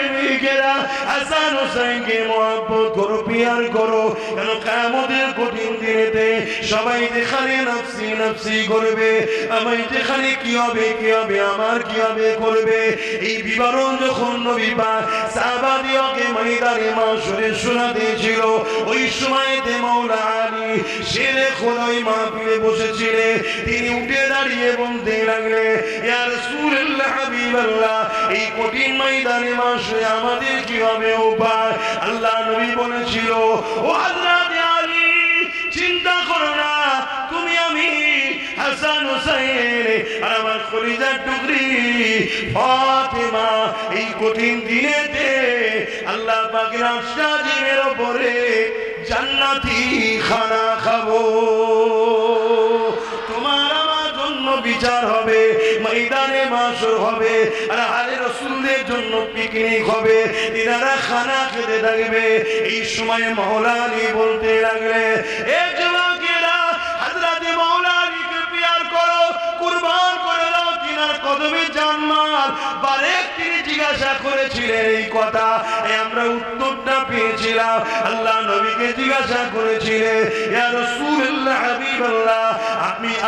প্রেমিকেরা হাসান হোসেনকে মহব্বত করো, পিয়ার করো, কেন কিয়ামতের কঠিন দিনেতে সবাই যেখানে নফসি নফসি করবে, আমি যেখানে কি হবে আমার কি হবে করবে, এই বিবরণ যখন নবী পাক সাহাবাদিওকে ময়দানে মাশরে শোনাতেছিল, ওই সময়তে মাওলা আলী শেরে খোদাই মাহফিলে বসেছিলেন। তিনি উঠে দাঁড়িয়ে বলতে লাগলেন, ইয়া রাসূলুল্লাহ হাবিবাল্লাহ, এই কঠিন ময়দানে মাশরে আমাদের কি হবে উপায়? আল্লাহ নবী বলেছিল, ও হযরত আলী, চিন্তা করো না, তুমি আমি হাসান হোসেন আর আমার কলিজার টুকরি ফাতেমা এই কঠিন দিনেতে আল্লাহ পাকের আশীর্বাদের উপরে জান্নাতি খানা খাবো। তোমার আমার জন্য বিচার হবে, ময়দানে মাশর হবে, আর আলে রাসূলদের জন্য পিকনিক হবে, এনারা খানা খেতে থাকবে। এই সময় মাওলা আলী বলতে লাগলে, এ যুবকেরা, হযরত মাওলা আলীকে পিয়ার করো, কুরবান করে দাও তিনার কদমে জান্নাত। বারে তিনি জিজ্ঞাসা করেছিলেন এই কথা, আমরা উত্তরটা পেয়েছিলাম। আল্লাহ নবীকে জিজ্ঞাসা করেছিলেন, ইয়া রাসূলুল্লাহ হাবিবাল্লাহ,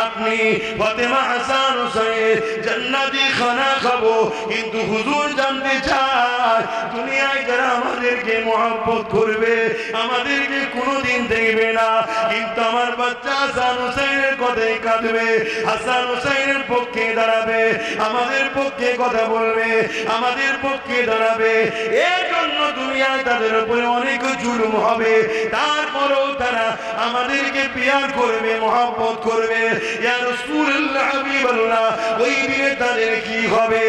আপনি ফাতেমা হাসান হোসেন জান্নাতি খানা খাবো, কিন্তু হুজুর জানতে চায় দুনিয়ায় যারা আমাদেরকে মহব্বত করবে, আমাদেরকে কোনোদিন দেখবে না, কিন্তু আমার বাচ্চা হাসান হোসেনের কথাই কাঁদবে, হাসান হোসেনের পক্ষে দাঁড়াবে, আমাদের পক্ষে কথা বলবে, আমাদের পক্ষে দাঁড়াবে, এর জন্য দুনিয়ায় তাদের উপরে অনেক জুলুম হবে, তারপরেও তারা আমাদেরকে পিয়ার করবে, মহব্বত করবে। ইয়া রাসূলুল্লাহ হাবিবাল্লাহ, ওই দিনে তাদের কি হবে?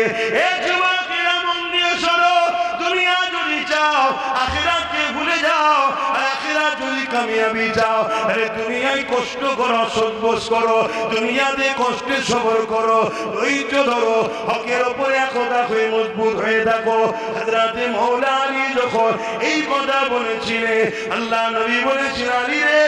এ যুবকেরা মন দিয়ে শোনো, দুনিয়া যদি চাও আখিরাতকে ভুলে যাও, আর আখিরাত যদি কামিয়াবি চাও, আরে দুনিয়ায় কষ্ট করো, সহ্য করো, দুনিয়াতে কষ্টে সবর করো, ধৈর্য ধরো, হকের উপরে একতা হয়ে মজবুত হয়ে থাকো। হযরত মাওলা আলী যখন এই কথা বলেছিলেন, আল্লাহ নবী বলেছিলেন, আলী রে,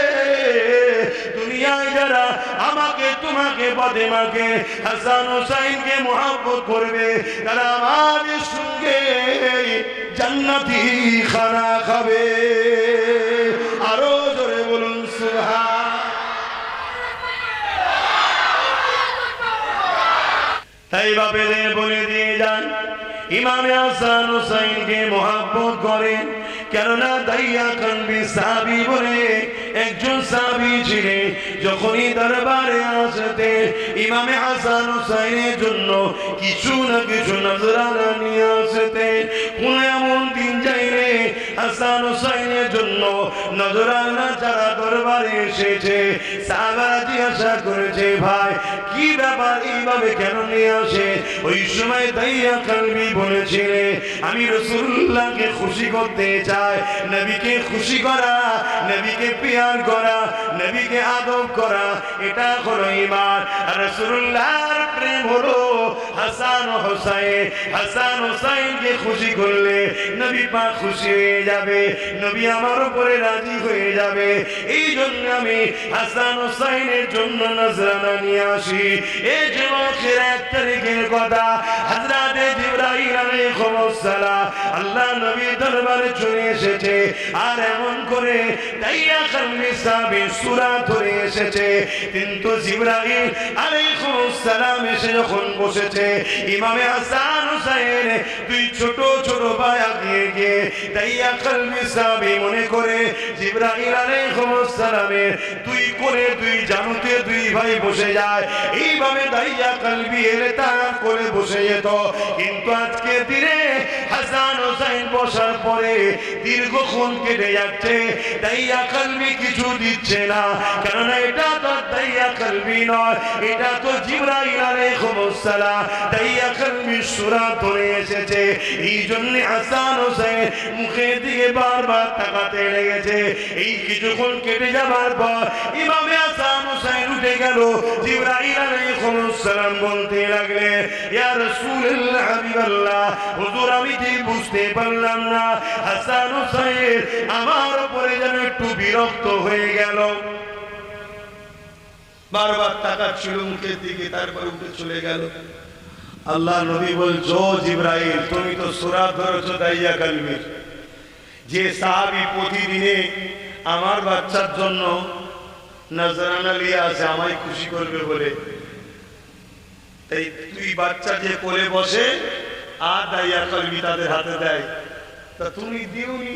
দুনিয়ায় যারা আমাকে, তোমাকে, ফাতেমাকে, হাসান হোসেনকে মহব্বত করবে, তারা আমাদের সঙ্গে জান্নাতি খানা খাবে। আরো জোরে বলুন সুবহান। তাই বাপেদের বলে দিয়ে যান, ইমামে হাসান হোসেনকে মহব্বত করেন, কেননা দাইয়া কানবি সাহাবী বলে একজন সাহাবী ছিলেন। যখনই দরবারে আসতে ইমামে হাসান হোসেনের জন্য কিছু না কিছু নজরানা নিয়ে আসতে, কোন এমন দিন যাইলে হাসান হোসেনের জন্য নজরানা যারা দরবারে এসেছে, সাহাবারা জিজ্ঞাসা করেছে, ভাই কি ব্যাপার, এইভাবে কেন নিয়ে আসে? ওই সময় দাইয়া কানবি বলেছিলেন, আমি রাসূলুল্লাহকে খুশি করতে চাই, নবীকে খুশি করা, নবীকে পিয়ার করা, নবীকে আদব করা, এটা হলো ঈমান। রাসূলুল্লাহর প্রেম হলো হাসান ও হোসেন। হাসান হোসেনকে খুশি করলে নবী পাক খুশি হয়ে যাবে, নবী আমার উপরে রাজি হয়ে যাবে। এই জন্য আমি হাসান হোসেনের জন্য নজরানা নিয়ে আসি। এই যুবকের 1 তারিখের কথা, হযরত জিবরাইল আলাইহিস সালাম আল্লাহ নবীর দরবারে চলে এসেছে, আর এমন করে দাইয়া কালবি সাহাবী সূরা ধরে এসেছে, কিন্তু জিবরাইল আলাইহিস সালাম এসে যখন বসেছে, ইমামে হাসান হোসেন দুই ছোট ছোট ভাই আগিয়ে গিয়ে দাইয়া কালবি সাহাবী মনে করে জিবরাইল আলাইহিস সালামের দুই কোণে দুই জানুতে দুই ভাই বসে যায়। এইভাবে দাইয়া কালবি এলে তার কোলে বসে যেত, কিন্তু আজকে দিনে হাসান হোসেন বসার পরে দীর্ঘক্ষণ কেটে যাচ্ছে, দাইয়া কালবি কিছু দিচ্ছে না, কারণ এটা তো দাইয়া কালবি নয়, এটা তো জিবরাইল আলাইহিস সালাম দাইয়া কালবি সূরা ধরে এসেছে। এই জন্য হাসান হোসেন মুখের দিকে বারবার তাকাতে লেগেছে। এই কিছুক্ষণ কেটে যাবার পর ইমামে হাসান হোসেন উঠে গেল, জিবরাইল আলাইহিস সালাম বলতে লাগলে, ইয়া রাসূলুল্লাহ হাবিবাল্লাহ, হুজুর আমি ঠিক বুঝতে পারলাম না, হাসান হোসেন আমার উপরে যেন একটু বিরক্ত হয়ে গেল, বারবার তাকাচ্ছিল মুখের দিকে, তারপর উঠে চলে গেল। আল্লাহ নবী বলছো জিবরাইল তুমি তো সূরা ধরেছো দাইয়া কালবির, যে সাহাবী প্রতিদিনে আমার বাচ্চার জন্য নজরানা নিয়ে আসে আমায় খুশি করবে বলে, তাই তুই বাচ্চা যে কোলে বসে আর দাইয়া কালবি তাদের হাতে দেয়, তা তুমি দিওনি,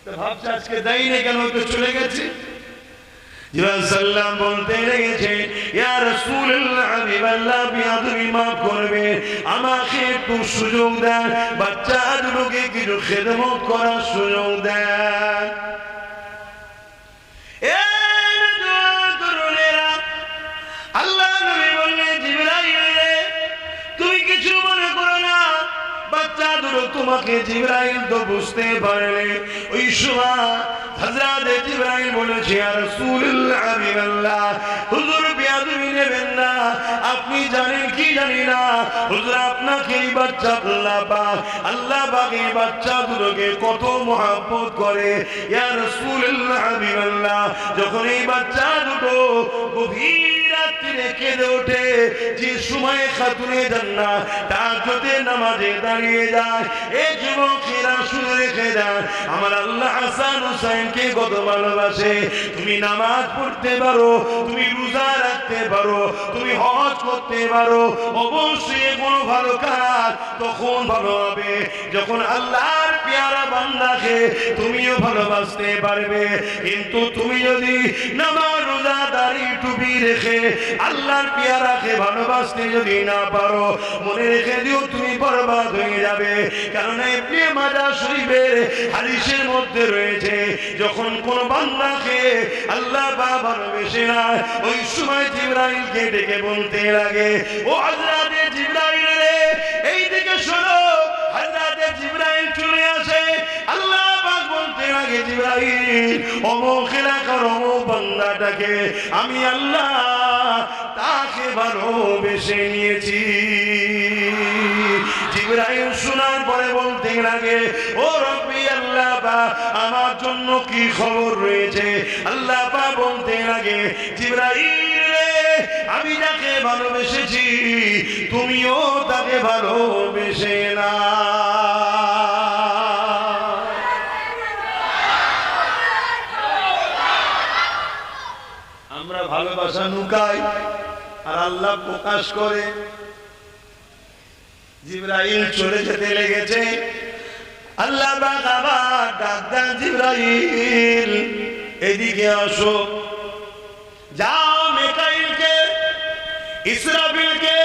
তা ভাবছ আজকে দেয় না কেন, তো চলে গেছে। জিবরাইল সাল্লাম বলতে লেগেছে ইয়া রাসূলুল্লাহ হাবিবাল্লাহ বিয়াদবি মাফ করবে, আমাকে একটু সুযোগ দেন, বাচ্চা দুটোকে কিছু খেদমত করার সুযোগ দেন। আল্লাহ নবী বললেন জিবরাইল রে তুমি কিছু মনে করো না, বাচ্চা দুটো তোমাকে জিবরাইল তো বুঝতে পারলে। ওই সময় হযরত জিবরাইল বলেছে ইয়া রাসূলুল্লাহ হাবিবাল্লাহ হুজুর বিয়াদবি নেবেন না, আপনি জানেন কি জানি না হুজুর আপনাকে এই বাচ্চা আল্লাহ পাক এই বাচ্চা দুটোকে কত মহব্বত করে। ইয়া রাসূলুল্লাহ হাবিবাল্লাহ যখন এই বাচ্চা দুটো গভীর রাত্রে কেঁদে ওঠে, যে সময় খাতুনে জান্নাত তাহাজ্জুদের নামাজে দাঁড়িয়ে যায়, এই যুবকেরা শুনে রেখে যায় আমার আল্লাহ হাসান হুসাইনকে কত ভালোবাসে। তুমি নামাজ পড়তে পারো, তুমি রোজা রাখতে পারো, তুমি হজ করতে পারো, অবশ্যই কোনো ভালো কাজ তখন ভালো হবে যখন আল্লাহর পেয়ারা বান্দাকে তুমিও ভালোবাসতে পারবে। কিন্তু তুমি যদি নামাজ রোজা দাড়ি টুপি রেখে আল্লাহর পেয়ারাকে ভালোবাসতে যদি না পারো, মনে রেখে দিও তুমি বরবাদ হয়ে যাবে। কারণ ইবনে মাজাহ শরীফের হাদিসের মধ্যে রয়েছে যখন কোন বান্দাকে আল্লাহ পাক ভালোবেসে না, ওই সময় জিবরাইলকে ডেকে বলতে লাগে ও হযরত জিবরাইল রে এই দিকে শোনো। হযরত জিবরাইল চলে আসে, আল্লাহ পাক বলতে লাগে জিবরাইল অমুক এলাকার অমুক বান্দাটাকে আমি আল্লাহ তাকে ভালোবেসে নিয়েছি। জিবরাইল শোনার পরে বলতে লাগে ও রব্বি আল্লাহ পাক আমার জন্য কি খবর রয়েছে। আল্লাহ পাক বলতে লাগে জিবরাইল রে আমি যাকে ভালোবেসেছি তুমিও তাকে ভালোবেসে না। আমরা ভালোবাসা লুকাই আর আল্লাহ প্রকাশ করে। জিবরাইল চলে যেতে লেগেছে, আল্লাহ পাক আবার ডাক দেন জিবরাইল এদিকে আসো, যাও মিকাইলকে ইসরাফিলকে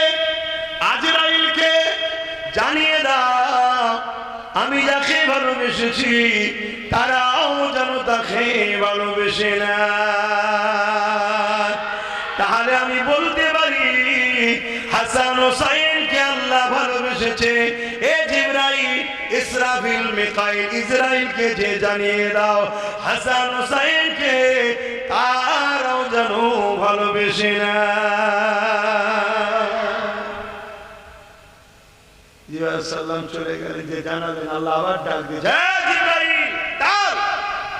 আজরাইলকে জানিয়ে দাও আমি যাকে ভালোবেসেছি তারাও যেন তাকে ভালোবেসে না। তাহলে আমি বলতে পারি হাসান হুসাইনকে আল্লাহ ভালোবেসেছে। এ জিবরাইল ইসরাফিল মিকাইল ইসরাইলকে যে জানিয়ে দাও হাসান হুসাইনকে তারাও যেন ভালোবেসে না। জিবরাইল সাল্লাম চলে গেলেন, যে জানালেন আল্লাহ আবার ডাক দিয়েছে জিবরাইল দাও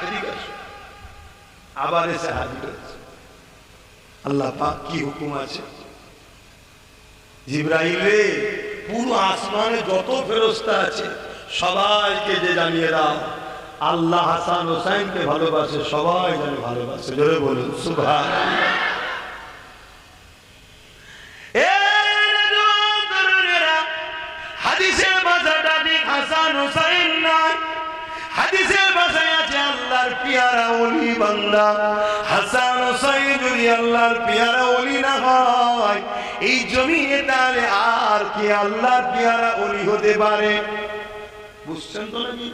এদিকে আসো। আবার এসে হাজির হয়েছে। আল্লাহ পাক কি হুকুম আছে, জিবরাইল রে পুরো আসমানে যত ফেরেশতা আছে সবাইকে যে জানিয়ে দাও আল্লাহ হাসান হুসাইনকে ভালোবাসে, সবাই যেন ভালোবাসে। জোরে বলুন সুবহানাল্লাহ। হাদিসের ভাষাটা ঠিক হাসান হুসাইন না, হাদিসের ভাষায় আছে আল্লাহর পিয়ারা ওলি বান্দা। হাসান হুসাইন যদি আল্লাহর পিয়ারা ওলি না হয় এই জমিনে তাহলে আর কি আল্লাহর পিয়ারা ওলি হতে পারে? বুঝছেন তো নাকি?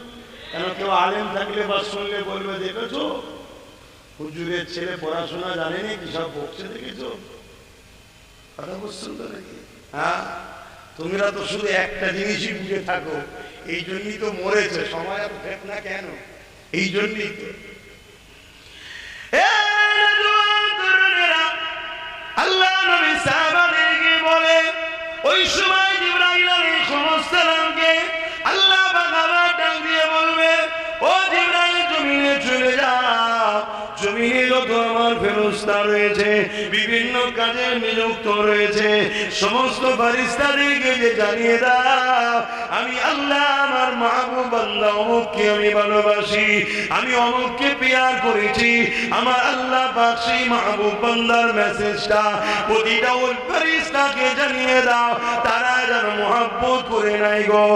কেন কেউ আলেম থাকলে বা শুনলে বলবে দেখেছো হুজুরের ছেলে পড়াশোনা জানে না কি সব বকছে দেখেছো, কথা বুঝছেন তো নাকি? হ্যাঁ, তোমরা তো শুধু একটা জিনিসই বুঝে থাকো, এই জন্যই তো মরেছে। সময় আর ফেক না কেন? এই জন্যই তো। আল্লাহ নবী সাহাবাদেরকে বলে ওই সময় জিবরাইল আলাইহিস সালামকে আল্লাহ পাক আবার ডাক দিয়ে বলবে ও জিবরাইল জমিনে চলে যাও, জমিনে যত আমার ফেরেশতা ব্যবস্থা রয়েছে, বিভিন্ন কাজে নিযুক্ত রয়েছে। সমস্ত ফেরেশতাদেরকে যে জানিয়ে দাও আমি আল্লাহ আমার মাহবুব বান্দা অমুককে আমি ভালোবাসি, আমি অমুককে পেয়ার করেছি। আমার আল্লাহ পাক সেই মাহবুব বান্দার মেসেজটা প্রতিটা ওই ফেরেশতাকে জানিয়ে দাও, তারা যেন মহব্বত করে নাই গো।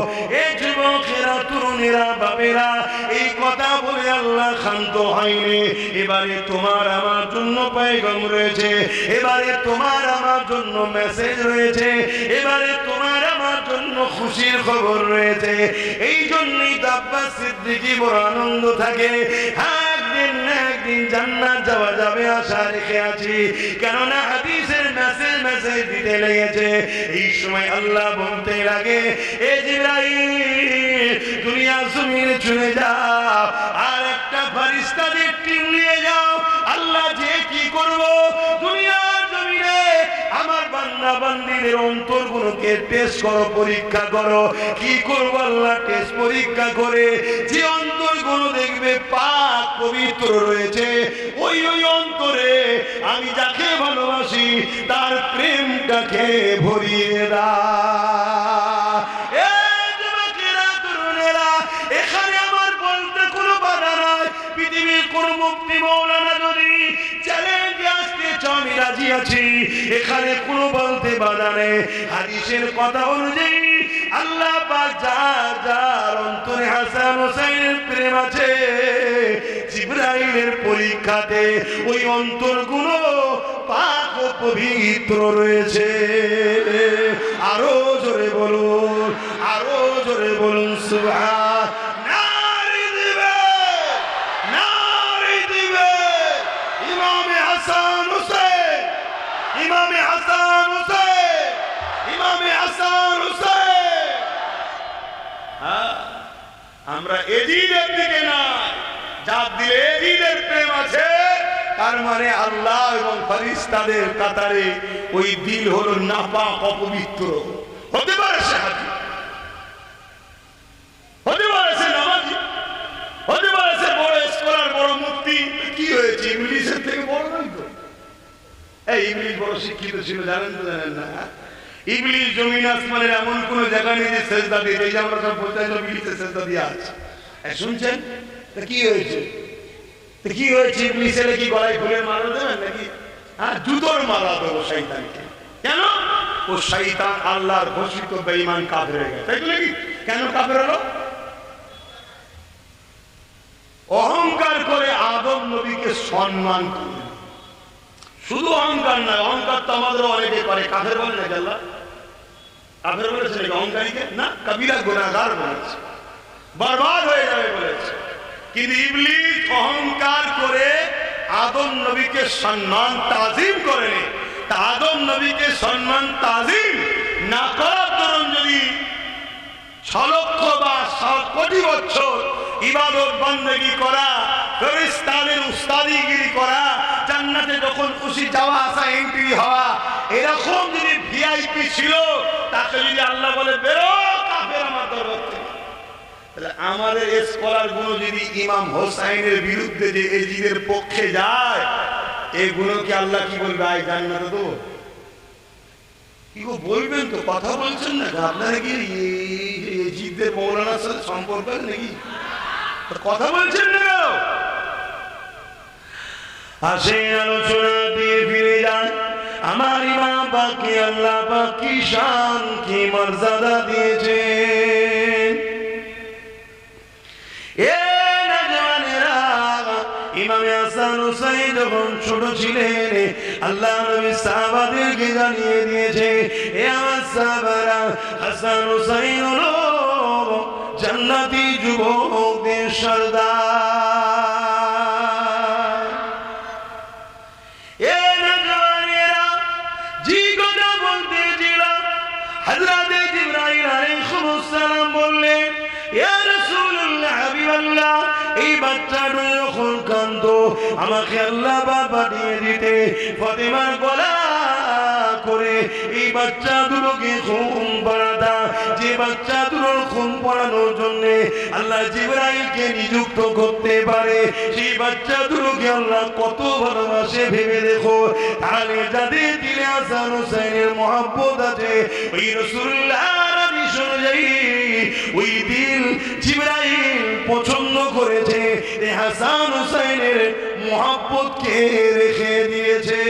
এই যুবকেরা, তরুণেরা, বাবেরা, এই কথা বলে আল্লাহ শান্ত হয়নি। এবারে তোমার আমার জন্য পয়গাম রয়েছে, এবারে তোমার আমার জন্য মেসেজ রয়েছে, এবারে তোমার আমার জন্য খুশির খবর রয়েছে। এই জন্যই তো আব্বাস সিদ্দিকী বড় আনন্দ থাকে, একদিন না একদিন জান্নাত যাওয়া যাবে আশা রেখে আছি। কেননা হাদিসের মেসেজ দিতে লেগেছে। এই সময় আল্লাহ বলতে লাগে, এ জিবরাইল দুনিয়া জমিনে চলে যাও, আর একটা ফেরেশতাদের টিম নিয়ে যাও। আল্লাহ যে কি করব দুনিয়ার জমিনে আমার বান্দা বান্দীদের অন্তরগুলোকে টেস্ট করো, পরীক্ষা করো। কি করব আল্লাহ টেস্ট পরীক্ষা করে যে অন্তরগুলো দেখবে পাক পবিত্র রয়েছে, ওই অন্তরে আমি যাকে ভালোবাসি তার প্রেমটাকে ভরিয়ে দাও। এখানে আমার বলতে কোনো বাধা নাই। পৃথিবীর কোন মুক্তি মৌলানা যদি চ্যালেঞ্জ আসতে চাও আমি রাজি আছি, এখানে কোনো বলতে বাধা নেই। হাদিসের কথা অনুযায়ী আল্লাহ পাক যার যার অন্তরে হাসান হোসেনের প্রেম আছে, জিবরাইলের পরীক্ষাতে ওই অন্তরগুলো পাক ও পবিত্র রয়েছে। আরো জোরে বলুন, আরো জোরে বলুন সুবহান। নারে দিবে, নারে দিবে। ইমামে হাসান হোসেন, ইমামে হাসান হোসেন, ইমামে হাসান হোসেন। আমরা এজিদের দিকে না, যার দিলে এজিদের প্রেম আছে তার মানে আল্লাহ এবং ফেরেশতাদের কাতারে ওই দিল হলো নাপাক, অপবিত্র। হতে পারে সে হাজি, হতে পারে সে নামাজি, হতে পারে সে বড় স্কলার, বড় মুফতি। কি হয়েছে, ইংলিশের থেকে বড় নয় তো? এই ইংলিশ বড় শিক্ষিত ছিল, জানেন তো জানেন না? ইংলিশ জমিন আসমানের এমন কোন জায়গা নেই যে সেজদা দিয়ে, এই যে আমরা সব বলতে ইংলিশে সেজদা দিয়ে আছে। শুনছেন তা কি হয়েছে, কি হয়েছে? ইংলিশের কি গলায় ফুলের মালা দেবেন নাকি? হ্যাঁ, জুতোর মালা দেবো শয়তানকে। কেন? ও শয়তান আল্লাহর ঘোষিত বেঈমান কাফের হয়ে গেছে, তাই তো নাকি? কেন কাফের হলো? অহংকার করে আদম নবীকে সম্মান করে। শুধু অহংকার নয়, অহংকার তো আমাদের অনেকে করে। কাফের বলে নাকি আল্লাহ? কাফের বলেছে নাকি অহংকারীকে? না, কবিরা গুনাহগার বলেছে, বরবাদ হয়ে যাবে বলেছে। কিন্তু ইবলিস অহংকার করে আদম নবীকে সম্মান তাজিম করেনি। তা আদম নবীকে সম্মান তাজিম না করার দরুন যদি 6 লক্ষ বা 7 কোটি বছর ইবাদত বন্দেগী করা, ফেরেশতাদের উস্তাদিগিরি করা, জান্নাতে যখন খুশি যাওয়া আসা, এন্ট্রি হওয়া, এরকম যদি ভিআইপি ছিল, তাকে যদি আল্লাহ বলে বেরো কাফের আমার দরবার থেকে, তাহলে আমাদের স্কলার গুলো যদি ইমাম হোসাইনের বিরুদ্ধে যে এজিদের পক্ষে যায়, এই গুলোকে আল্লাহ কি বলবে? আই জান্নাতে দেবো। কি গো বলবেন তো? কথা বলছেন না? আপনারা কি এজিদের মৌলানার সাথে সম্পর্ক নাকি? কথা বলছেন না? আসেন আলোচনা দিয়ে ফিরে যান। আমার ইমাম পাককে আল্লাহ পাক কি শান, কি মর্যাদা দিয়েছেন। ইমামে হাসান হোসেন যখন ছোট ছিলেন, আল্লাহ নবী সাহাবাদেরকে জানিয়ে দিয়েছে, এ আমার সাহাবারা, হাসান হোসেন হলো জান্নাতি যুবকদের সর্দার। এ নওজওয়ানেরা, জি কথা বলতেছিলাম, হযরত জিবরাইল আলাইহিস সালাম বললেন, ইয়া রাসূলুল্লাহ, হাবিবাল্লাহ, এই বাচ্চাটা যখন কাঁদতো আমাকে আল্লাহ বাবা দিয়ে দিতে, ফাতেমার গলা করে এই বাচ্চা দুটোকে ঘুম পাড়াতা। যে বাচ্চা দুটোর খুন পড়ানোর জন্য আল্লাহ জিবরাইলকে নিযুক্ত করতে পারে, সেই বাচ্চা দুটোকে আল্লাহ কত ভালোবাসে ভেবে দেখো। তাহলে যাদের দিলে হাসান হুসাইনের মহব্বত আছে, ওই রাসূলুল্লাহ হাদিস অনুযায়ী ওই দিল জিবরাইল পছন্দ করেছে, এই হাসান হুসাইনের মহব্বতকে রেখে দিয়েছে।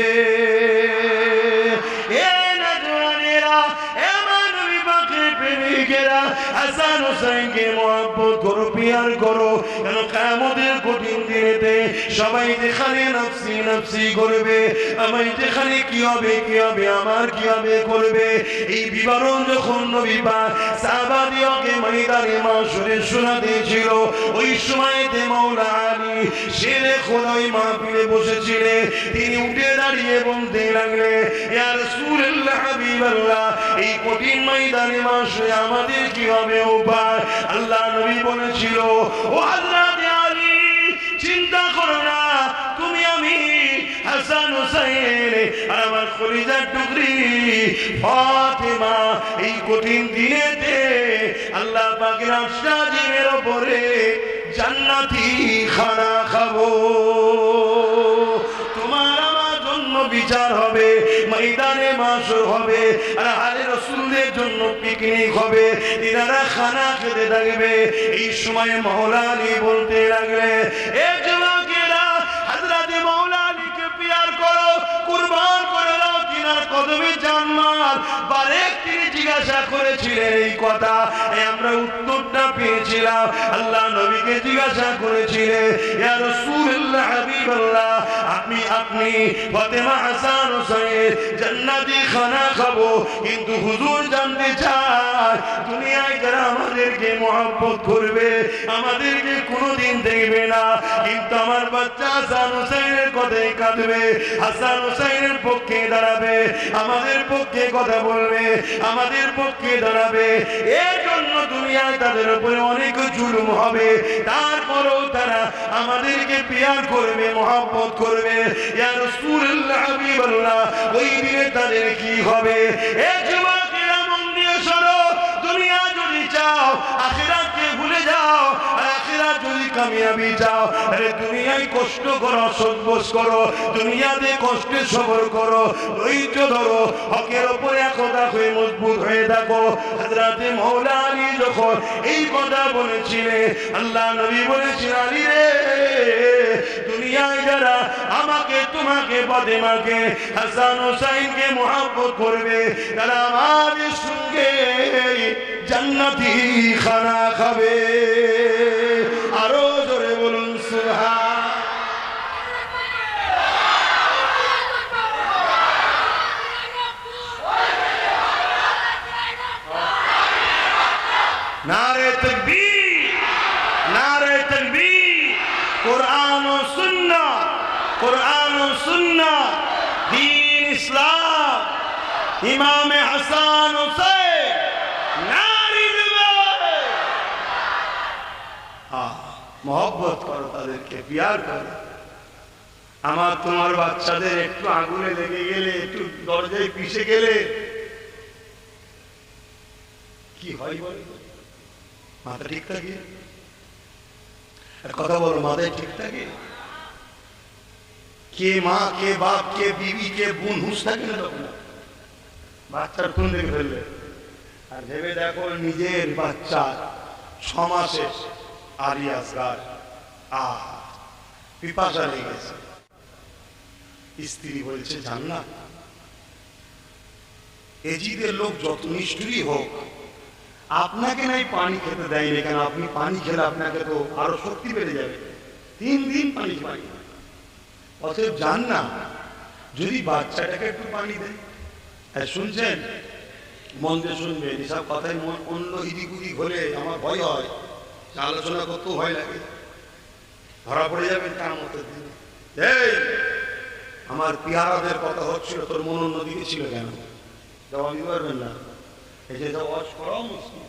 হাসান হুসাইনকে মহব্বত করো, পিয়ার করো, কেন কিয়ামতের কঠিন দিনেতে সবাই যেখানে নফসি নফসি করবে, আমি যেখানে কি হবে কি হবে আমার কি হবে করবে, এই বিবরণ যখন নবী পাক সাহাবাদিওকে ময়দানে মাশরে শোনাতে ছিল, ওই সময়তে মাওলা আলী শেরে খোদাই মাহফিলে বসেছিলেন। তিনি উঠে দাঁড়িয়ে বলতে লাগলেন, ইয়া রাসূলুল্লাহ হাবিবাল্লাহ, এই কঠিন ময়দানে মাশরে আমাদের কি হবে উপায়? আল্লাহ নবী বলেছিল, ও হযরত আলী চিন্তা করো না, তুমি আমি হাসান হুসাইন আর আমার কলিজার টুকরি ফাতেমা এই কঠিন দিনেতে আল্লাহ পাকের আশীর্বাদের উপরে জান্নাতি খানা খাবো। তোমার আমার জন্য বিচার হবে, ময়দানে মাশর হবে, আর আলে রাসূলের জন্য পিকনিক হবে, এনারা খানা খেতে থাকবে। এই সময় মাওলা আলী বলতে লাগলে, এ যুবকেরা হযরত মাওলা আলীকে পিয়ার করো, কুরবান করে দাও তিনার কদমে জানমাল। বারেক তিনি জিজ্ঞাসা করেছিলেন এই কথা, আমরা উত্তরটা পেয়েছিলাম। আল্লাহ নবীকে জিজ্ঞাসা করেছিলেন, ইয়া রাসূলুল্লাহ হাবিবাল্লাহ, আপনি ফাতেমা হাসান হুসাইন জান্নাতি খানা খাবো, কিন্তু হুজুর জানতে চায় দুনিয়ায় যারা আমাদেরকে মহব্বত করবে, আমাদেরকে কোনোদিন দেখবে না, কিন্তু আমার বাচ্চা হাসান হুসাইনের কথাই কাঁদবে, হাসান হুসাইনের পক্ষে দাঁড়াবে, আমাদের পক্ষে কথা বলবে, আমাদের পক্ষে দাঁড়াবে, এর জন্য দুনিয়ায় তাদের উপরে অনেক জুলুম হবে, তারপরেও তারা আমাদেরকে পিয়ার করবে, মহব্বত করবে। ইয়া রাসূলুল্লাহ হাবিবাল্লাহ, ওই দিনে তাদের কি হবে? এ যুবকেরা মন দিয়ে শোনো, দুনিয়া যদি চাও আখিরাতকে ভুলে যাও, আর আখিরাত যদি কামিয়াবি চাও, আরে দুনিয়ায় কষ্ট করো, সহ্য করো, দুনিয়াতে কষ্টে সবর করো, ধৈর্য ধরো, হকের উপরে একতা হয়ে মজবুত হয়ে থাকো। হযরত মাওলা আলী যখন এই কথা বলেছিলেন, আল্লাহ নবী বলেছেন, আলী রে, দুনিয়ায় যারা আমাকে তোমাকে ফাতেমাকে হাসান হুসাইনকে মহব্বত করবে, তারা আমাদের সঙ্গে জান্নাতি খানা খাবে। আরো জোরে বলুন সুবহান। নারে তাকবীর, নারে তাকবীর। কুরআন ও সুন্নাহ, কুরআন ও সুন্নাহ, দ্বীন ইসলাম, ইমাম হাসান হুসাইন, নারে তাকবীর। মহব্বত করো, তাদেরকে পিয়ার করো। আমার তোমার বাচ্চাদের একটু আগুনে লেগে গেলে, একটু দরজায় পিষে গেলে কি হয় বলে? মাথা ঠিক থাকে? কথা বলো, মাথায় ঠিক থাকে? কে মা, কে বাপ, কে বিবি, কে বোন, হুঁশ থাকে না তখন? বাচ্চার খুন দেখে ফেলবে। আর ভেবে দেখো, নিজের বাচ্চা 6 মাসে আরিয়াসগার পিপাসা লেগেছে, স্ত্রী বলছে জান্নাত। এজিদের লোক যত নিষ্ঠুরই হোক, আপনাকে নাই পানি খেতে দেয়নি, কেন আপনি পানি খেলে আপনাকে তো আরো শক্তি বেড়ে যাবে। 3 দিন পানি পানি, অতএব জান না, যদি বাচ্চাটাকে একটু পানি দেয়। শুনছেন, মন দিয়ে শুনবেন, এসব কথাই অন্য ইদিক উদিক হলে আমার ভয় হয়, আলোচনা করতেও ভয় লাগে, ধরা পড়ে যাবেন তার মতো দিন। এই আমার পিয়ারাদের কথা হচ্ছিল, তোর মন অন্যদিকে ছিল কেন? জবাব দিতে পারবেন না। এই যে ওয়াজ করাও মুশকিল,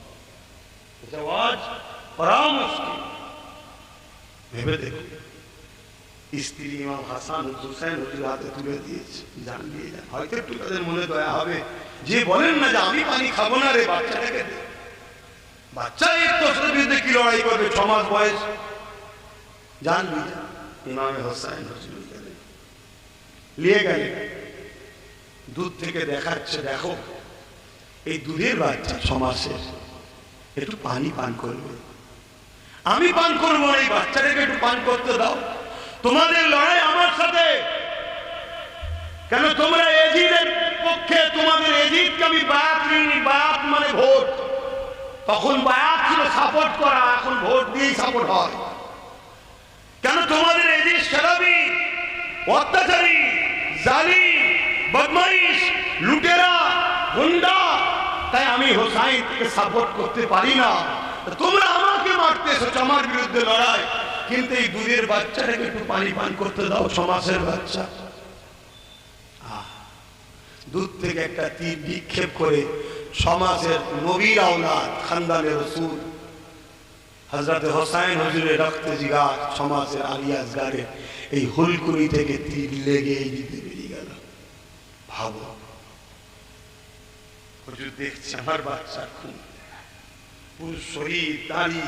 ওয়াজ করাও মুশকিল। ভেবে দেখুন, স্ত্রী ইমাম হাসান হুসাইন হুজুর হাতে তুলে দিয়েছে, জান দিয়ে যান। হয়তো একটু তাদের মনে দয়া হবে, যে বলেন না যে আমি পানি খাবো না রে, বাচ্চাটাকে দে। বাচ্চা এই তোষের বিরুদ্ধে কি লড়াই করবে? 6 মাস বয়স। জানবি ইমামে হোসেন নিয়ে গেলে দুধ থেকে দেখাচ্ছে, দেখো এই দুধের বাচ্চা 6 মাসের, একটু পানি পান করবে। আমি পান করবো না, এই বাচ্চাটাকে একটু পান করতে দাও। তোমাদের লড়াই আমার সাথে কেন? তোমরা এজিদের পক্ষে, তোমাদের এজিদকে আমি বায়াত নিইনি। বায়াত মানে ভোট। তখন বায়াত ছিল সাপোর্ট করা, এখন ভোট দিয়েই সাপোর্ট হয়। কেন? তোমাদের এজিদ সারাবি, অত্যাচারী, জালিম, বদমাইশ, লুটেরা, গুন্ডা, তাই আমি হোসাইনকে সাপোর্ট করতে পারি না। তোমরা আমাকে মারতে এসেছো, আমার বিরুদ্ধে লড়াই, কিন্তু এই দুধের বাচ্চাটাকে একটু পানি পান করতে দাও। 6 মাসের বাচ্চা। দুধ থেকে একটা তীর নিক্ষেপ করে 6 মাসের নবীর আওলাদ খানদানে রাসূল হযরত হোসেন হুজুরের রক্তে জিগার 6 মাসের আলী আসগারে এই হুলকুনি থেকে তীর লেগে এই দিতে বেরিয়ে গেল। ভাবো, হুজুর দেখছে আমার বাচ্চা খুন, পুরো শরীর দাড়ি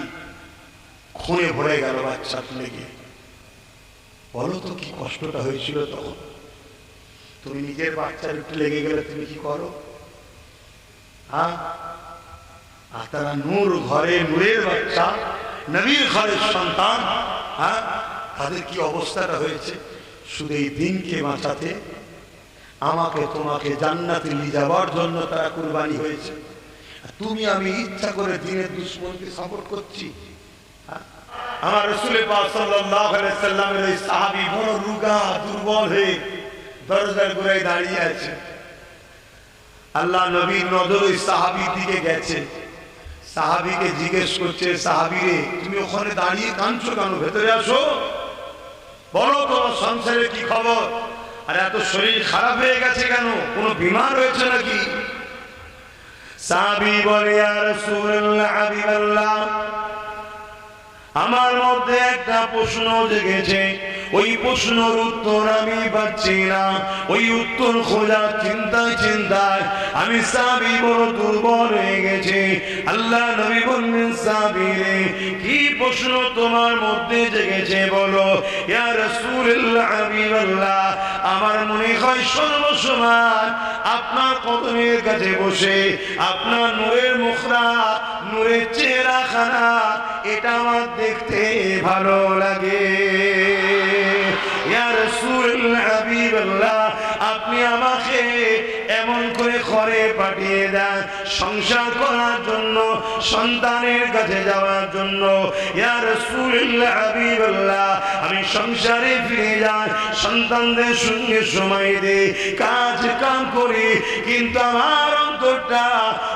খুনে ভরে গেল বাচ্চা লেগে। বলো তো কি কষ্টটা হয়েছিল তখন? তুমি নিজের বাচ্চার একটু লেগে গেলে তুমি কি করো? হ্যাঁ, আর তারা নূর ঘরে, নূরের বাচ্চা, নবীর ঘরের সন্তান, হ্যাঁ, তাদের কি অবস্থাটা হয়েছে? শুধু এই দিনকে বাঁচাতে, আমাকে তোমাকে জান্নাতে নিয়ে যাওয়ার জন্য তারা কুরবানি হয়েছে। তুমি আমি ইচ্ছা করে দিনের দুশমনকে সাপোর্ট করছি? আমার রাসূল পাক সাল্লাল্লাহু আলাইহি সাল্লামের এই সাহাবী বড় রোগা, দুর্বল হয়ে দরজার গোড়ায় দাঁড়িয়ে আছে। আল্লাহ নবীর নজর ওই সাহাবীর দিকে গেছে। সাহাবীকে জিজ্ঞেস করছে, সাহাবী রে, তুমি ওখানে দাঁড়িয়ে কাঁদছো কেন? ভেতরে আসো, বলো তোমার সংসারে কি খবর? আর এত শরীর খারাপ হয়ে গেছে কেন? কোনো বিমার হয়েছে নাকি? সাহাবী বলে, ইয়া রাসূলুল্লাহ, হাবিবাল্লাহ, আমার মধ্যে একটা প্রশ্ন জেগেছে, ওই প্রশ্নের উত্তর আমি পাচ্ছি না। ওই উত্তর খোঁজার চিন্তায় চিন্তায় আমি সাহাবী বড় দুর্বল হয়ে গেছে। আল্লাহ নবী বললেন, সাহাবী রে, কি প্রশ্ন তোমার মধ্যে জেগেছে বলো? ইয়া রাসূলুল্লাহ, হাবিবাল্লাহ, আমার মনে হয় সর্বসময় আপনার কদমের কাছে বসে আপনার নূরের মুখরা, নূরের চেহারাখানা, এটা আমার দেখতে ভালো লাগে। ইয়া রাসূলুল্লাহ, হাবিবাল্লাহ, আপনি আমাকে এমন করে ঘরে পাঠিয়ে দেন সংসার করার জন্য, সন্তানের কাছে যাওয়ার জন্য। ইয়া রাসূলুল্লাহ, হাবিবাল্লাহ, আমি সংসারে ফিরে যাই, সন্তানদের সঙ্গে সময় দিই, কাজ কাম করি, কিন্তু আমার অন্তরটা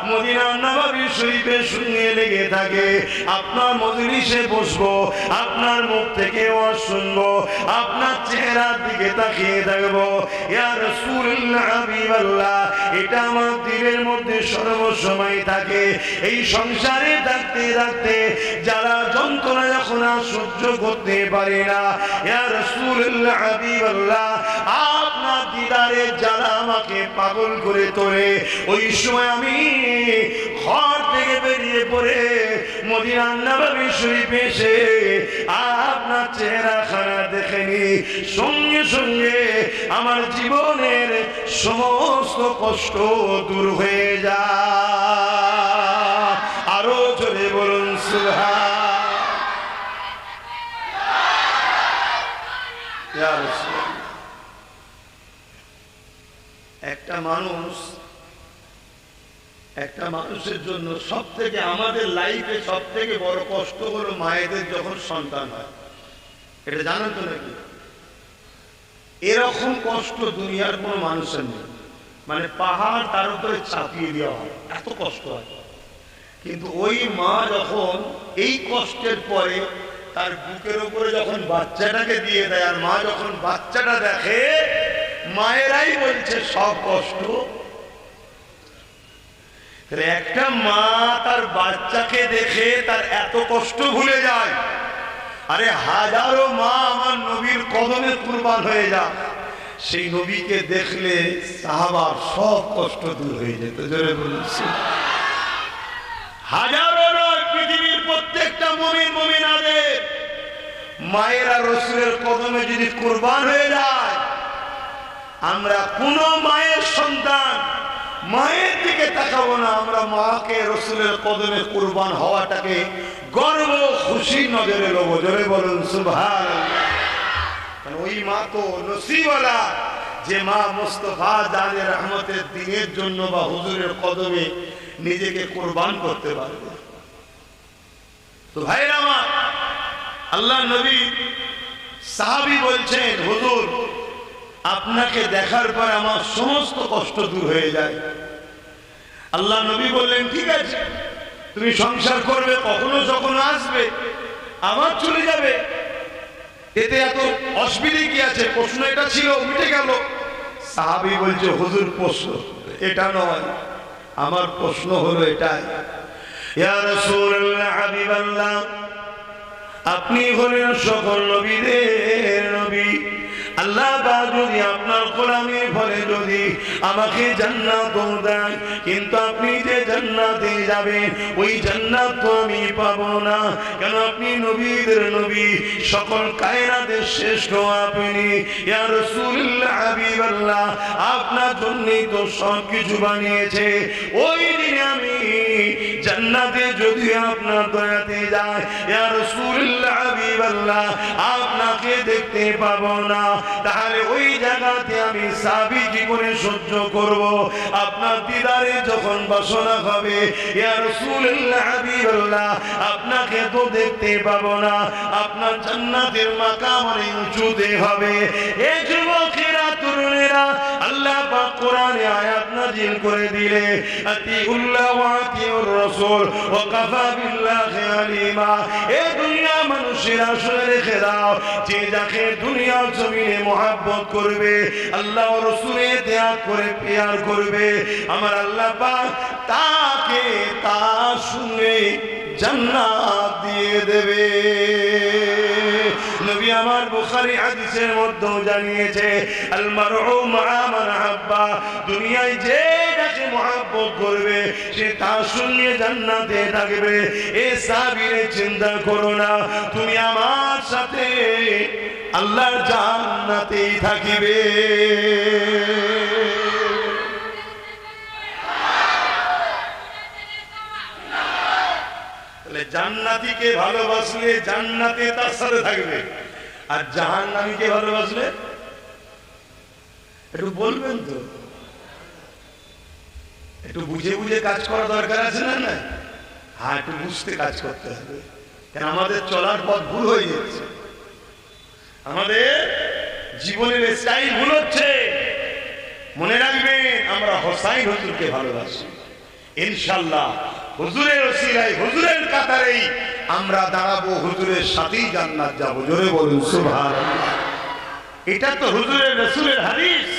মদিনা নববী শরীফের সঙ্গে লেগে থাকে। আপনার মজলিসে বসবো, আপনার মুখ থেকে ওয়াজ শুনবো, আপনার চেহারার দিকে তাকিয়ে থাকবো। ইয়া রাসূলুল্লাহ, হাবিবাল্লাহ, এটা আমার দিলের মধ্যে সর্বসময় থাকে। এই সংসারে থাকতে থাকতে যারা যন্ত্রণা যখন আর সহ্য করতে পারে না, ইয়া রাসূলুল্লাহ, হাবিবাল্লাহ, আপনার দিদারে যারা আমাকে পাগল করে তোলে, ওই সময় আমি ঘর থেকে বেরিয়ে পড়ে মদিনা নববী শরীফে এসে আপনার চেহারাখানা দেখে নি, সঙ্গে সঙ্গে আমার জীবনের সমস্ত কষ্ট দূর হয়ে যায়। আরো জোরে বলুন সুবহানাল্লাহ। একটা মানুষের জন্য সব থেকে, আমাদের লাইফে সব থেকে বড় কষ্ট হলো মায়েদের যখন সন্তান হয়। এটা জানেন তো নাকি? এরকম কষ্ট দুনিয়ার কোনো মানুষের নেই। মানে পাহাড় তার উপরে চাপিয়ে দেওয়া হয়, এত কষ্ট হয়। কিন্তু ওই মা যখন এই কষ্টের পরে তার বুকের উপরে যখন বাচ্চাটাকে দিয়ে দেয়, আর মা যখন বাচ্চাটা দেখে, মায়েরাই বলছে সব কষ্ট। একটা মা তার বাচ্চাকে দেখে তার এত কষ্ট ভুলে যায়। আরে হাজারো মা আমার নবীর কদমে কুরবান হয়ে যায়, সেই নবীকে দেখলে সাহাবার সব কষ্ট দূর হয়ে যেত। জোরে বলুন। হাজারো নয়, প্রত্যেকটা মুমিন মুমিনাদের মায়েরা রাসূলের কদমে যদি কুরবান হয়ে যায়, আমরা কোন মায়ের সন্তান মায়ের দিকে তাকাবো না, আমরা মাকে রাসূলের কদমে কুরবান হওয়াটাকে গর্ব খুশি নজরে নেব। জোরে বলুন সুবহানাল্লাহ। কারণ ওই মা তো নসিবওয়ালা, যে মা মুস্তাফা জানে রহমতের দিনের জন্য বা হুজুরের কদমে নিজেকে কুরবান করতে পারবে। তো ভাইরা আমার, আল্লাহ নবী সাহাবী বলছেন, হুজুর আপনাকে দেখার পর আমার সমস্ত কষ্ট দূর হয়ে যায়। আল্লাহ নবী বললেন, ঠিক আছে, তুমি সংসার করবে, কখনো যখন আসবে আবার চলে যাবে, এতে এত অসুবিধা কি আছে? প্রশ্ন এটা ছিল, মিটে গেল। সাহাবী বলছে, হুজুর প্রশ্ন এটা নয়, আমার প্রশ্ন হলো এটাই, ইয়া রাসূলুল্লাহ, হাবিবাল্লাহ, আপনি হলেন সকল নবীদের নবী। আল্লাহ পাক যদি আপনার গোলামির ফলে যদি আমাকে জান্নাত দেন, কিন্তু আপনি যে জান্নাতে যাবেন ওই জান্নাত তো আমি পাবো না। কেন? আপনি নবীদের নবী, সকল কায়নাতের শ্রেষ্ঠ আপনি। ইয়া রাসূলুল্লাহ, হাবিবাল্লাহ, আপনার জন্যই তো সব কিছু বানিয়েছে। ওই দিনে আমি জান্নাতে যদি আপনার দয়াতে যাই, ইয়া রাসূলুল্লাহ, হাবিবাল্লাহ, আপনাকে দেখতে পাবো না। তাহলে ওই জায়গাতে আমি সাবি কি করে সহ্য করব? আপনার দিদারে যখন বাসনা হবে, ইয়া রাসূলুল্লাহ, হাবিবাল্লাহ, আপনাকে তো দেখতে পাবো না। আপনার জান্নাতের মাকাম অনেক উঁচুতে হবে। এই যুবকেরা, তরুণেরা, আল্লাহ পাক কোরআনে আয়াত নাযিল করে দিলে, আতিউল্লাহ ওয়া আতিউর রাসূল ওয়া কাফা বিল্লাহি আলিমা। এই দুনিয়া মানুষেরা শুনে রেখে দাও, যে যাকে দুনিয়ার জমিনে মহব্বত করবে, আল্লাহ ও রাসূলের ইতিআত করে প্যার করবে, আমার আল্লাহ পাক তাকে তার সঙ্গে জান্নাত দিয়ে দেবে। নবী আমার বুখারী হাদিসের মধ্যে জানিয়েছে, আল মারউ মা মান হাব্বা, দুনিয়ায় যে যাকে মহব্বত করবে সে তার সঙ্গে জান্নাতে থাকবে। এ সাহাবীরে, চিন্তা করো না, তুমি আমার সাথে আল্লাহর জান্নাতেই থাকিবে। জান্নাতীকে ভালোবাসলে জান্নাতে তার সাথে থাকবে, আর জাহান্নামীকে ভালোবাসলে একটু বলবেন তো, একটু বুঝে বুঝে কাজ করা দরকার আছে না? না, হ্যাঁ, একটু বুঝতে কাজ করতে হবে। কেন আমাদের চলার পথ ভুল হয়ে যাচ্ছে, আমাদের জীবনের স্টাইল ভুল হচ্ছে। মনে রাখবেন, আমরা হোসাইন হুজুরকে ভালোবাসি, ইনশাআল্লাহ হুজুরের ওসিলায়, হুজুরের কাতারেই আমরা দাঁড়াবো, হুজুরের সাথেই জান্নাত যাব। জোরে বলুন সুবহানাল্লাহ। এটা তো হুজুরের রাসূলের হাদিস।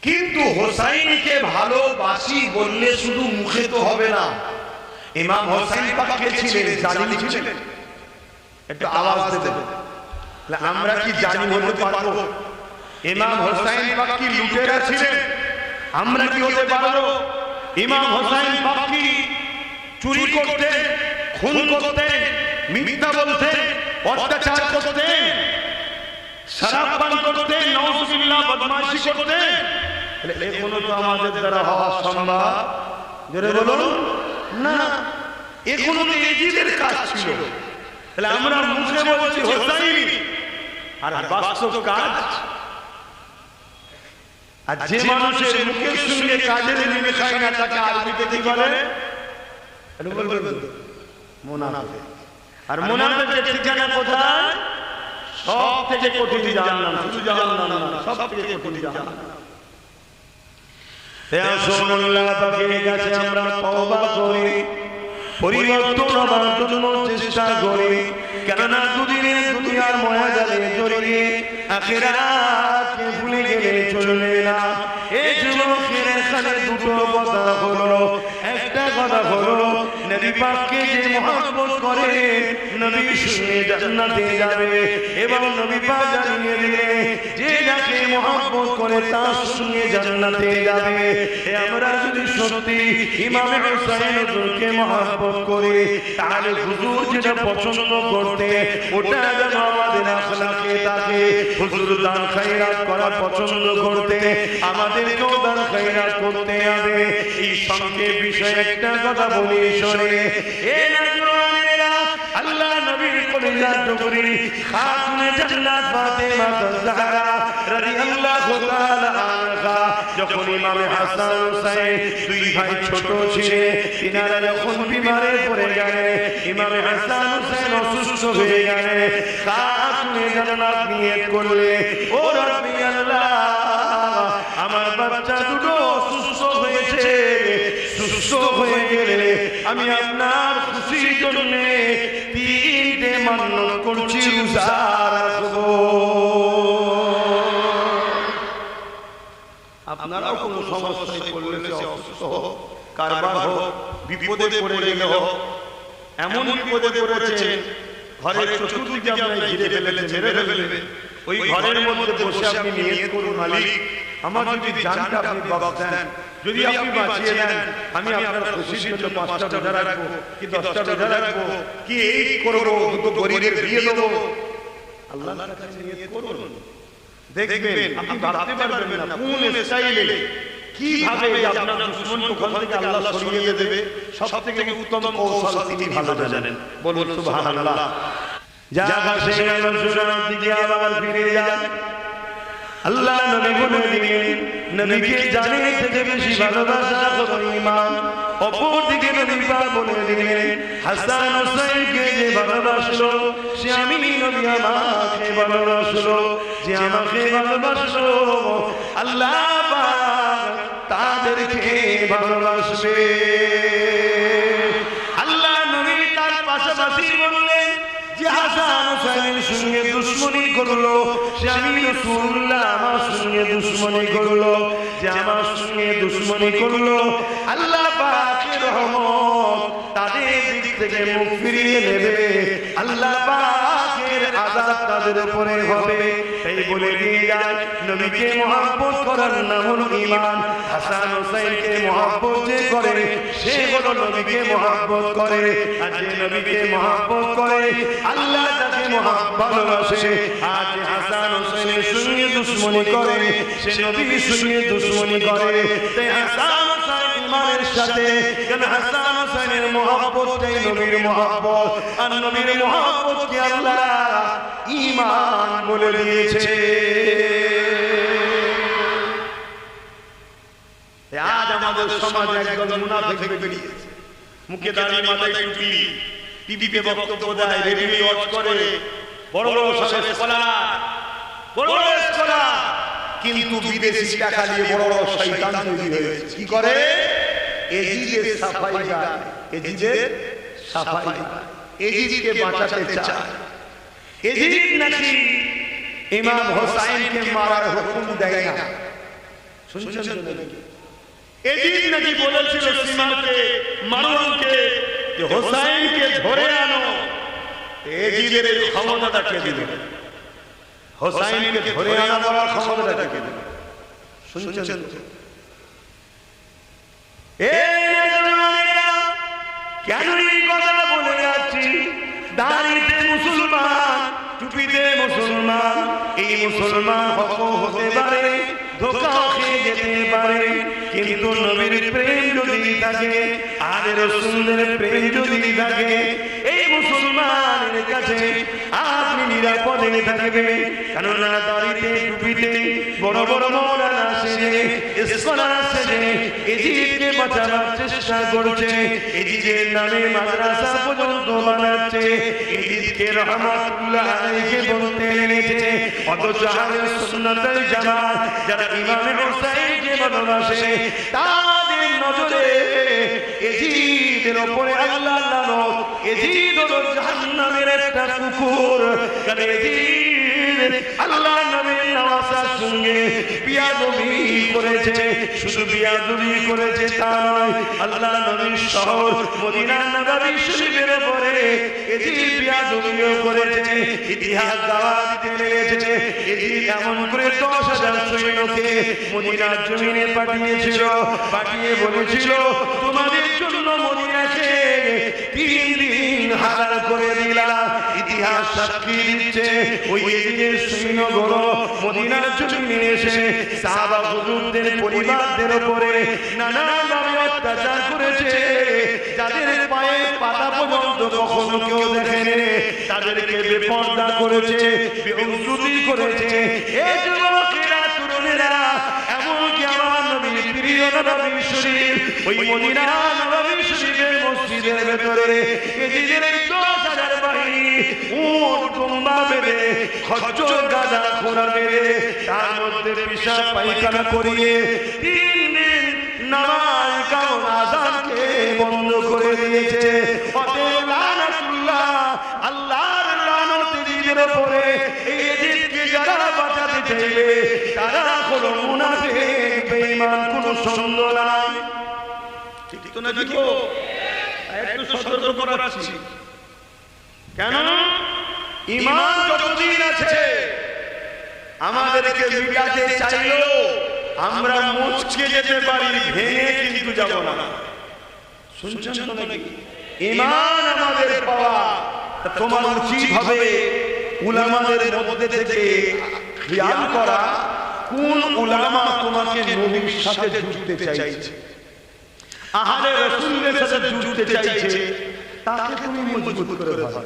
কিন্তু হোসাইনকে ভালোবাসি বললে শুধু মুখে তো হবে না। ইমাম হোসেন পাক কে ছিলেন? জালিম ছিলেন। একটু আওয়াজ দেবেন। আমরা কি জালিম হতে পারবো? ইমাম হোসেন পাক কি লুটেরা ছিলেন? আমরা কি হতে পারবো? ইমাম হোসেন পাক কি চুরি করতেন, খুন করতেন, মিথ্যা বলতেন, অত্যাচার করতেন, শরাব পান করতেন, নাউযুবিল্লাহ, বদমাশি করতেন? এগুলো তো আমাদের দ্বারা হওয়া সম্ভব, জোরে বলুন না। এগুলো তো এজিদের কাজ ছিল। তাহলে আমরা মুখে বলছি হোসাইন, আর বাস্তব কাজ। আর যে মানুষের মুখের সঙ্গে কাজের মিল খায় না, তাকে আরবিতে কি বলে? এটা বলবেন তো, মুনাফিক। আর মুনাফিকের ঠিকানা কোথায়? সব থেকে কঠিন জাহান্নাম, শুধু জাহান্নাম না, সব থেকে কঠিন জাহান্নাম। হে রাসূলুল্লাহ পাকের কাছে আমরা তওবা করি, পরিবর্তন হবার জন্য চেষ্টা করি। কেননা দুদিনের দুনিয়ার মহাজালে জড়িয়ে আখিরাতকে ভুলে গেলে চলবে না। এই যুবকের এখানে দুটো কথা হলো। একটা কথা হলো, নবী পাককে যে মহব্বত করে নবী সঙ্গে জান্নাতে যাবে এবং নবী পাক জানিয়ে দিলেন যে যাকে মহব্বত করে তার সঙ্গে জান্নাতে যাবে। আমরা যদি সত্যি ইমাম হোসেন হুজুরকে মহব্বত করি তাহলে হুজুর যেটা পছন্দ করতে ওটা যেন আমাদের আখলাকে থাকে। হুজুর দান খায়রাত করা পছন্দ করতে আমাদেরকেও দান খায়রাত করতে হবে। এই সংক্ষেপ বিষয়ে একটা কথা বলি শোনে, এ নওজওয়ানেরা, আল্লাহ নবীর কলিজার টুকরি খাতুনে জান্নাত ফাতেমা জাহরা রাদিয়াল্লাহু তাআলা আনহা যখন ইমাম হাসান হুসাইন দুই ভাই ছোট ছিলেন, তিনারা যখন বিমারে পড়ে গেলেন, ইমাম হাসান হুসাইন অসুস্থ হয়ে গেলেন, খাতুনে জান্নাত নিয়ত করলে, ও রব্বি আল্লাহ, আমার বাচ্চা দুটো সুস্থ হয়েছে, সুস্থ হয়ে গেলে আমি আপনার খুশির জন্য তিনটে মান্নত করছি, রোজা রাখবো। আপনারাও কোনো সমস্যায় পড়লে, অসুস্থ হোক, কারবার হোক, বিপদে পড়ে গেলে হোক, এমন বিপদে পড়েছেন ঘরের চতুর্দিকে আপনার ঘিরে ফেলেছে, মেরে ফেলবে, ওই ঘরের মধ্যে বসে আপনি নিয়ত করুন, মালিক আমার যদি জানটা আপনি বাঁচান, যদি আপনি বাঁচিয়ে দেন, আমি আপনার খুশির জন্য 5টা রোজা রাখবো কি 10টা রোজা রাখবো কি এই করবো, দুটো গরিবের বিয়ে দেবো, আল্লাহর কাছে নিয়ত করুন। দেখবেন আপনি ভাবতে পারবেন না কোন স্টাইলে কিভাবে আপনার দুশমনকে ওখান থেকে আল্লাহ সরিয়ে দেবে। সবথেকে উত্তম কৌশল তিনি ভালো জানেন। বলুন সুবহানাল্লাহ। জায়গা সে সুরার দিকে আবার ফিরে যান। আল্লাহ নবী বলে দিলেন, নবীকে জানের থেকে বেশি ভালোবাসা করো ঈমান। অপর দিকে নবী পাক বলে দিলেন, হাসান হুসাইনকে যে ভালোবাসলো সে আমি নবী আমাকে ভালোবাসলো, যে আমাকে ভালোবাসলো আল্লাহ পাক তাদেরকে ভালোবাসবে। আল্লাহ নবী তার পাশাপাশি বললেন, যে হাসান হুসাইনের সঙ্গে দুশমনি করলো সে আমি রাসূলুল্লাহ আমার সঙ্গে দুশমনি করলো, যে আমার সঙ্গে দুশমনি করলো আল্লাহ পাকের রহমত তাদের দিক থেকে মুখ ফিরিয়ে নেবে, আল্লাহ পাকের আযাব তাদের উপরে হবে। এই বলে দিয়ে যায় নবীকে মহব্বত করার নাম হলো ঈমান। হাসান হুসাইনকে মহব্বত যে করে সে হলো নবীকে মহব্বত করে, আর যে নবীকে মহব্বত করে আল্লাহ তাকে ভালোবাসে। আর যে হাসান হুসাইনের সঙ্গে দুশমনি করে সে নবীর সঙ্গে দুশমনি করে। তাই হাসান হুসাইন ঈমানের সাথে, কারণ হাসান হুসাইনের মহব্বতটাই নবীর মহব্বত, আর নবীর মহব্বতকে আল্লাহ ঈমান বলে দিয়েছে। আজ আমাদের সমাজে একদল মুনাফিক বেরিয়েছে, মুখে দাঁড়িয়ে মাথায় টুপি, টিভিতে বক্তব্য দেয়, রেডিও ওয়াচ করে, বড় বড় স্কলার, কিন্তু বিদেশি টাকা দিয়ে বড় বড় শয়তান তৈরি হয়েছে। কি করে? এজিদের সাফাই গায়, এজিদের সাফাই গায়, এজিদকে বাঁচাতে চায়। এজিদ নাকি ইমাম হোসাইনকে মারার হুকুম দেয় না, শুনছেন তো নাকি? এজিদ নাকি বলেছিল সীমাকে, মারওয়ানকে, যে হোসাইনকে ধরে আনো। এজিদের এই ক্ষমতাটা কে দিল? হোসাইনকে ধরে আনার ক্ষমতাটা কে দিল? শুনছেন তো? কেন এই কথাটা বলে যাচ্ছি? দাড়িতে মুসলমান, টুপিতে মুসলমান, এই মুসলমান হতে পারে, ধোঁকা খেয়ে যেতে পারে, কিন্তু নবীর প্রেম যদি থাকে আর রাসূলের প্রেম যদি থাকে, এই মুসলমানের কাছে আপনি নিরাপদে থাকবেন। কেননা দাড়িতে টুপিতে বড় বড় মৌলানা সেজে, স্কলার সেজে এজিদকে বাঁচানোর চেষ্টা করছে, এজিদের নামে মাদ্রাসা পর্যন্ত বানাচ্ছে, এজিদকে রহমাতুল্লাহ আলাইহি বলতে এনেছে। অথচ আহলে সুন্নাত ওয়াল জামাত যারা ইমাম হুসাইনকে ভালোবাসে তাদের নজরে এজিদের উপরে আল্লাহর লানত, এজিদ হলো জাহান্নামের একটা কুকুর। কারণ এজিদ শরীফের আল্লাহ নবীর নওয়াসার সঙ্গে বিয়াদবি করেছে। শুধু বিয়াদবি করেছে তা নয়, আল্লাহ নবীর শহর মদিনা নববী শরীফের উপরে এজি বিয়াদবিও করেছে। ইতিহাস দাওয়াত দিতে লেগেছে। এজি এমন করে 10,000 সৈন্যকে মদিনার জমিনে পাঠিয়েছিল, পাঠিয়ে বলেছিল তোমাদের জন্য মদিনাকে 3 দিন হারাম করে দিলাম। ইতিহাস সাক্ষী দিচ্ছে ওই এজিদের সৈন্যগুলো মদিনার জমিনে এসে সাহাবা হুজুরদের পরিবারদের উপরে নানাভাবে অত্যাচার করেছে। যাদের পায়ে পাতা পর্যন্ত কখনো কেউ দেখেনি তাদেরকে বেপরদা করেছে, বেউজুতি করেছে। এই যুবকেরা, তরুণেরা, এমনকি আমার নবীর প্রিয় নবী শরীফ ওই মদিনা নবী শরীফের মসজিদের ভেতরে এজিদের 10,000 বাহিনী উট দুম্বা বেঁধে খচ্চর গাদা ঘোড়া বেঁধে তার মধ্যে পেশাব পায়খানা করিয়ে 3 দিন নামাজ কাম আযানকে বন্ধ করে দিয়েছে। অতএব লানাতুল্লাহ, আল্লাহর লানত এজিদের উপরে। এই এজিদকে যারা বাঁচাতে চাইবে তারা হলো মুনাফিক, বেঈমান, কোনো সন্দেহ নাই। ঠিক তো না? দেখো একটু সতর্ক করাচ্ছি। কেন? ঈমান যতদিন আছে আমাদেরকে মিটাতে চাইলেও আমরা মুচকে যেতে পারি, ভেঙে কিন্তু যাব না। শুনছেন তো নাকি? ঈমান আমাদের পাওয়া। তোমার উচিত হবে উলামাদের মধ্যে থেকে খেয়াল করা কোন উলামা তোমাকে নবীর সাথে জুড়তে চাইছে, আহলে রাসূলের সাথে জুড়তে চাইছে, তাকে তুমি মজবুত করে ধরো।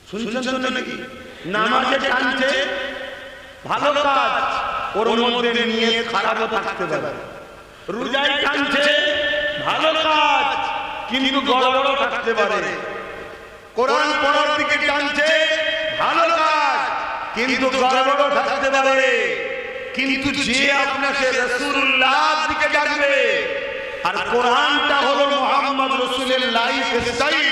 শুনছেন তো নাকি? নামাজে টানছে ভালো কাজ, ওর মধ্যে নিয়ত খারাপও থাকতে পারে। রোজায় টানছে ভালো কাজ, কিন্তু গড়বড় থাকতে পারে। কোরআন পড়ার দিকে টানছে ভালো কাজ, কিন্তু গড়বড় থাকতে পারে। কিন্তু যে আপনাকে রাসূলুল্লাহর দিকে ডাকবে, আর কোরআনটা হলো মুহাম্মদ রাসূলের লাইফ স্টাইল,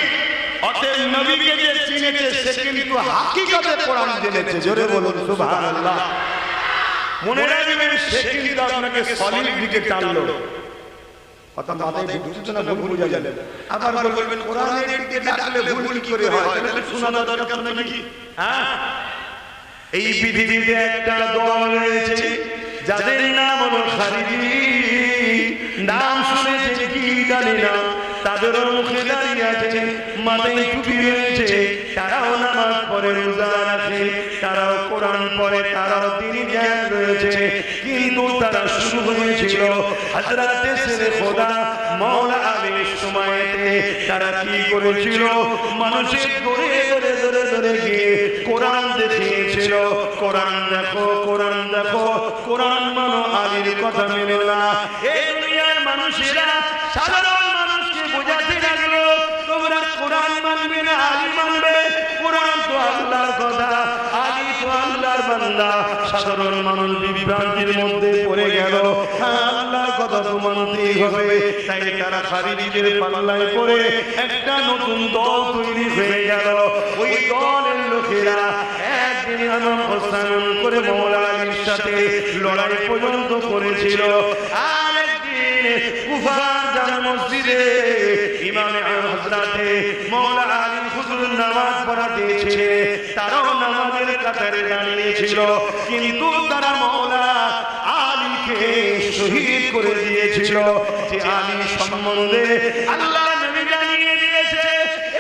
অতএব নবীকে যে চিনেছে সে কিন্তু হাকিকতে কোরআন জেনেছে। জোরে বলুন সুবহানাল্লাহ। মনে রাখবেন, সে কিন্তু আপনাকে সলিড দিকে টানলো। কথা মাথায় ঢুকছে না, ভুল বুঝা যাবে। আবার বলবেন কোরআনের দিকে ডাকলে ভুল কি করে হয়? তাহলে শোনা দরকার নাকি? হ্যাঁ, এই পৃথিবীতে একটা দল রয়েছে যাদের নাম হলো খারিজি। নাম শুনেছে কি জানি না, তাদেরও মুখে দাঁড়িয়ে আছে, মাথায় টুপি রয়েছে, তারাও নামাজ পড়ে, রোজা রাখে, তারাও কোরআন পড়ে, তারাও দ্বীনি জ্ঞান রয়েছে। কিন্তু তারা শুরু হয়েছিল হযরতে শেরে খোদা মাওলা আলীর সময়তে। তারা কি করেছিল? মানুষের ধরে ধরে ধরে ধরে গিয়ে কোরআন দেখিয়েছিল। কোরআন দেখো, কোরআন দেখো, কোরআন মানো, আলীর কথা মেনে না। এই দুনিয়ার মানুষেরা সাধারণ মানুষকে বোঝাতে লাগলো তোমরা কোরআন মানবে না, আলী মানবে। কোরআন তো আল্লাহর কথা, আলী তো আল্লাহর বান্দা। সাধারণ মানুষ বিভ্রান্তির মধ্যে পড়ে গেল। হ্যাঁ, আল্লাহর কথা তো মানতেই হবে। তাই তারা খারিজিদের পাল্লায় পড়ে একটা নতুন দল তৈরি হয়ে গেল। ওই দলের লোকেরা একদিন আনন্দ করে মাওলা আলীর সাথে লড়াই পর্যন্ত করেছিল। আর একদিন কুফার জামে মসজিদে ইমামে হযরতে মাওলা আলী হুজুর নামাজ পড়াতেছে। তারাও নামাজের কাতারে দাঁড়িয়েছিল, কিন্তু তারা মাওলা আলীকে শহীদ করে দিয়েছিল। যে আলী সম্বন্ধে আল্লাহ নবী জানিয়ে দিয়েছে,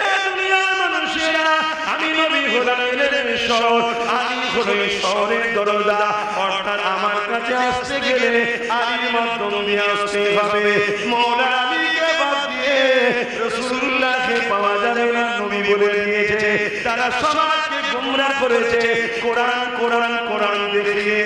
এ দুনিয়ার মানুষেরা, আমি নবী হলাম এলের ঈশ্বর, আলী হলো ঈশ্বরের দরজা। অর্থাৎ আমার কাছে আসতে গেলে আলীর মাধ্যম দিয়ে আসতে হবে। মাওলা আলীকে বাদ দিয়ে রাসূলুল্লাহকে পাওয়া যাবে না, নবী বলে দিয়েছে। তারা সমাজকে গোমরাহ করেছে কোরআন কোরআন কোরআন দেখিয়ে।